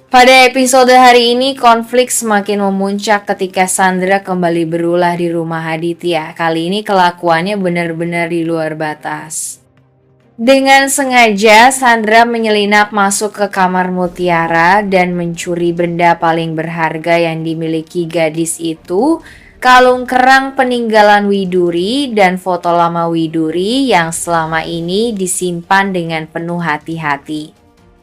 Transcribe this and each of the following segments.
Pada episode hari ini, konflik semakin memuncak ketika Sandra kembali berulah di rumah Aditya. Kali ini kelakuannya benar-benar di luar batas. Dengan sengaja, Sandra menyelinap masuk ke kamar Mutiara dan mencuri benda paling berharga yang dimiliki gadis itu, kalung kerang peninggalan Widuri dan foto lama Widuri yang selama ini disimpan dengan penuh hati-hati.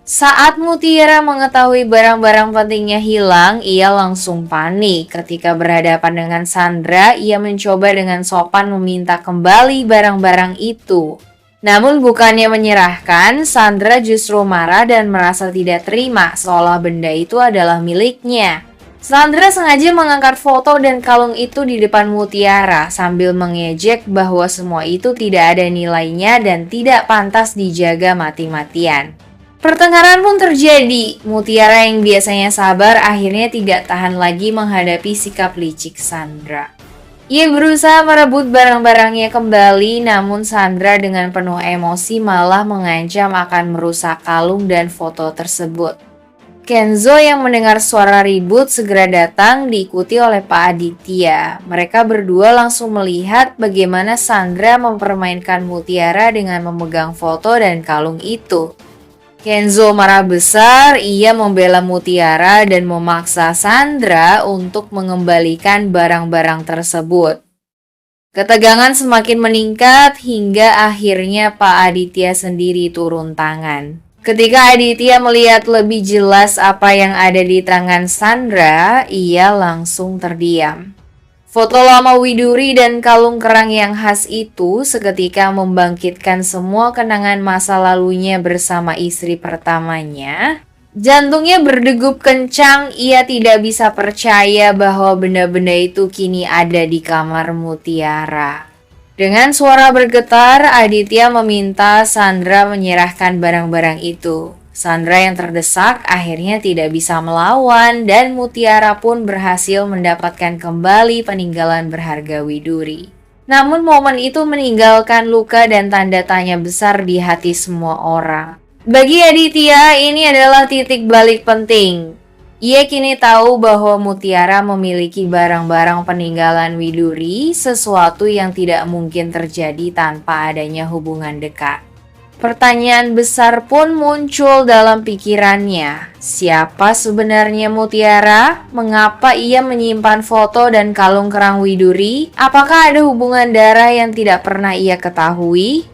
Saat Mutiara mengetahui barang-barang pentingnya hilang, ia langsung panik. Ketika berhadapan dengan Sandra, ia mencoba dengan sopan meminta kembali barang-barang itu. Namun bukannya menyerahkan, Sandra justru marah dan merasa tidak terima seolah benda itu adalah miliknya. Sandra sengaja mengangkat foto dan kalung itu di depan Mutiara sambil mengejek bahwa semua itu tidak ada nilainya dan tidak pantas dijaga mati-matian. Pertengkaran pun terjadi. Mutiara yang biasanya sabar akhirnya tidak tahan lagi menghadapi sikap licik Sandra. Ia berusaha merebut barang-barangnya kembali, namun Sandra dengan penuh emosi malah mengancam akan merusak kalung dan foto tersebut. Kenzo yang mendengar suara ribut segera datang diikuti oleh Pak Aditya. Mereka berdua langsung melihat bagaimana Sandra mempermainkan Mutiara dengan memegang foto dan kalung itu. Kenzo marah besar, ia membela Mutiara dan memaksa Sandra untuk mengembalikan barang-barang tersebut. Ketegangan semakin meningkat hingga akhirnya Pak Aditya sendiri turun tangan. Ketika Aditya melihat lebih jelas apa yang ada di tangan Sandra, ia langsung terdiam. Foto lama Widuri dan kalung kerang yang khas itu seketika membangkitkan semua kenangan masa lalunya bersama istri pertamanya. Jantungnya berdegup kencang, ia tidak bisa percaya bahwa benda-benda itu kini ada di kamar Mutiara. Dengan suara bergetar, Aditya meminta Sandra menyerahkan barang-barang itu. Sandra yang terdesak akhirnya tidak bisa melawan dan Mutiara pun berhasil mendapatkan kembali peninggalan berharga Widuri. Namun momen itu meninggalkan luka dan tanda tanya besar di hati semua orang. Bagi Aditya, ini adalah titik balik penting. Ia kini tahu bahwa Mutiara memiliki barang-barang peninggalan Widuri, sesuatu yang tidak mungkin terjadi tanpa adanya hubungan dekat. Pertanyaan besar pun muncul dalam pikirannya. Siapa sebenarnya Mutiara? Mengapa ia menyimpan foto dan kalung kerang Widuri? Apakah ada hubungan darah yang tidak pernah ia ketahui?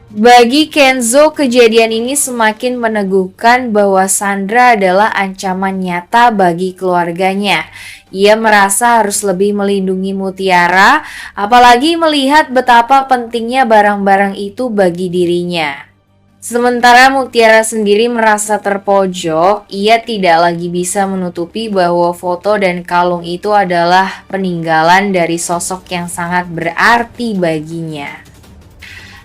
Bagi Kenzo, kejadian ini semakin meneguhkan bahwa Sandra adalah ancaman nyata bagi keluarganya. Ia merasa harus lebih melindungi Mutiara, apalagi melihat betapa pentingnya barang-barang itu bagi dirinya. Sementara Mutiara sendiri merasa terpojok, ia tidak lagi bisa menutupi bahwa foto dan kalung itu adalah peninggalan dari sosok yang sangat berarti baginya.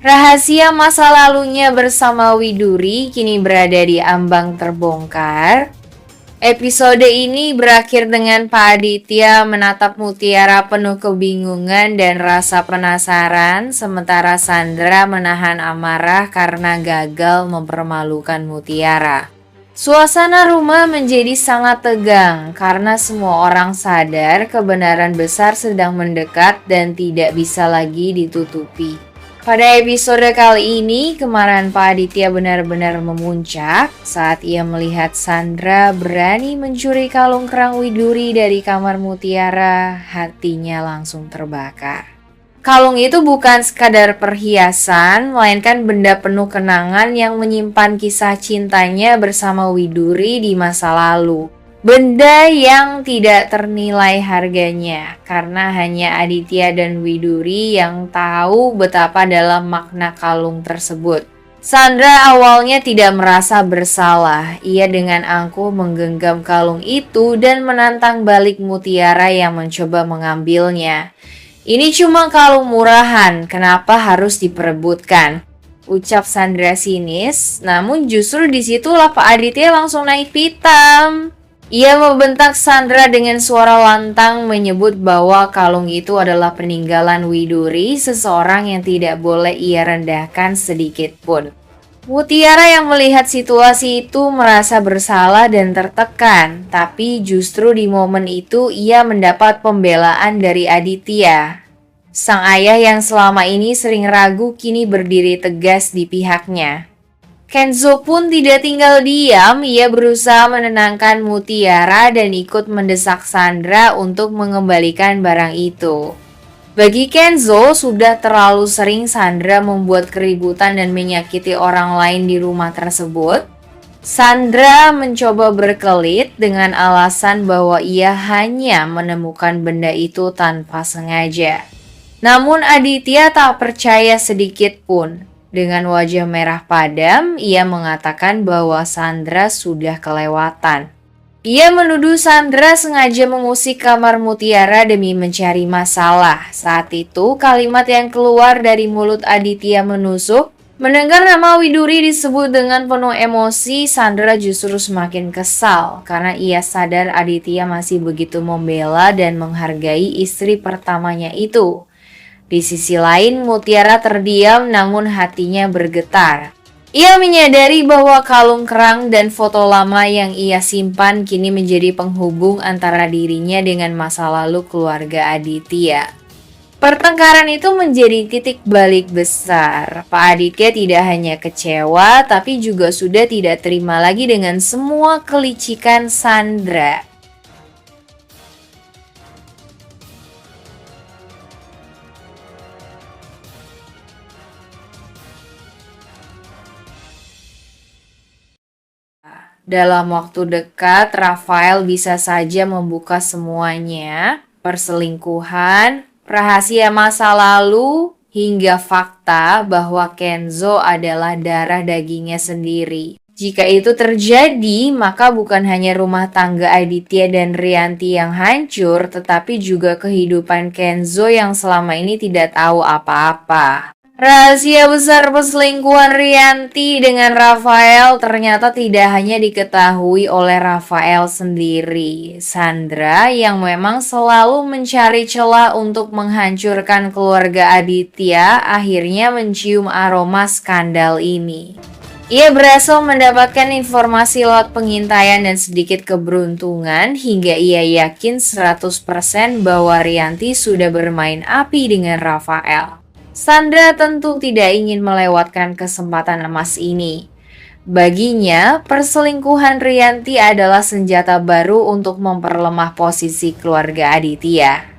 Rahasia masa lalunya bersama Widuri kini berada di ambang terbongkar. Episode ini berakhir dengan Pak Aditya menatap Mutiara penuh kebingungan dan rasa penasaran, sementara Sandra menahan amarah karena gagal mempermalukan Mutiara. Suasana rumah menjadi sangat tegang karena semua orang sadar kebenaran besar sedang mendekat dan tidak bisa lagi ditutupi. Pada episode kali ini, kemarahan Pak Aditya benar-benar memuncak saat ia melihat Sandra berani mencuri kalung kerang Widuri dari kamar Mutiara. Hatinya langsung terbakar. Kalung itu bukan sekadar perhiasan, melainkan benda penuh kenangan yang menyimpan kisah cintanya bersama Widuri di masa lalu. Benda yang tidak ternilai harganya, karena hanya Aditya dan Widuri yang tahu betapa dalam makna kalung tersebut. Sandra awalnya tidak merasa bersalah. Ia dengan angkuh menggenggam kalung itu dan menantang balik Mutiara yang mencoba mengambilnya. Ini cuma kalung murahan, kenapa harus diperebutkan? Ucap Sandra sinis, namun justru disitulah Pak Aditya langsung naik pitam. Ia membentak Sandra dengan suara lantang menyebut bahwa kalung itu adalah peninggalan Widuri, seseorang yang tidak boleh ia rendahkan sedikit pun. Mutiara yang melihat situasi itu merasa bersalah dan tertekan, tapi justru di momen itu ia mendapat pembelaan dari Aditya. Sang ayah yang selama ini sering ragu kini berdiri tegas di pihaknya. Kenzo pun tidak tinggal diam, ia berusaha menenangkan Mutiara dan ikut mendesak Sandra untuk mengembalikan barang itu. Bagi Kenzo, sudah terlalu sering Sandra membuat keributan dan menyakiti orang lain di rumah tersebut. Sandra mencoba berkelit dengan alasan bahwa ia hanya menemukan benda itu tanpa sengaja. Namun Aditya tak percaya sedikit pun. Dengan wajah merah padam, ia mengatakan bahwa Sandra sudah kelewatan. Ia menuduh Sandra sengaja mengusik kamar Mutiara demi mencari masalah. Saat itu, kalimat yang keluar dari mulut Aditya menusuk. Mendengar nama Widuri disebut dengan penuh emosi, Sandra justru semakin kesal karena ia sadar Aditya masih begitu membela dan menghargai istri pertamanya itu. Di sisi lain, Mutiara terdiam namun hatinya bergetar. Ia menyadari bahwa kalung kerang dan foto lama yang ia simpan kini menjadi penghubung antara dirinya dengan masa lalu keluarga Aditya. Pertengkaran itu menjadi titik balik besar. Pak Aditya tidak hanya kecewa, tapi juga sudah tidak terima lagi dengan semua kelicikan Sandra. Dalam waktu dekat, Rafael bisa saja membuka semuanya, perselingkuhan, rahasia masa lalu, hingga fakta bahwa Kenzo adalah darah dagingnya sendiri. Jika itu terjadi, maka bukan hanya rumah tangga Aditya dan Rianti yang hancur, tetapi juga kehidupan Kenzo yang selama ini tidak tahu apa-apa. Rahasia besar perselingkuhan Rianti dengan Rafael ternyata tidak hanya diketahui oleh Rafael sendiri. Sandra yang memang selalu mencari celah untuk menghancurkan keluarga Aditya akhirnya mencium aroma skandal ini. Ia berhasil mendapatkan informasi lewat pengintaian dan sedikit keberuntungan hingga ia yakin 100% bahwa Rianti sudah bermain api dengan Rafael. Sandra tentu tidak ingin melewatkan kesempatan emas ini. Baginya, perselingkuhan Rianti adalah senjata baru untuk memperlemah posisi keluarga Aditya.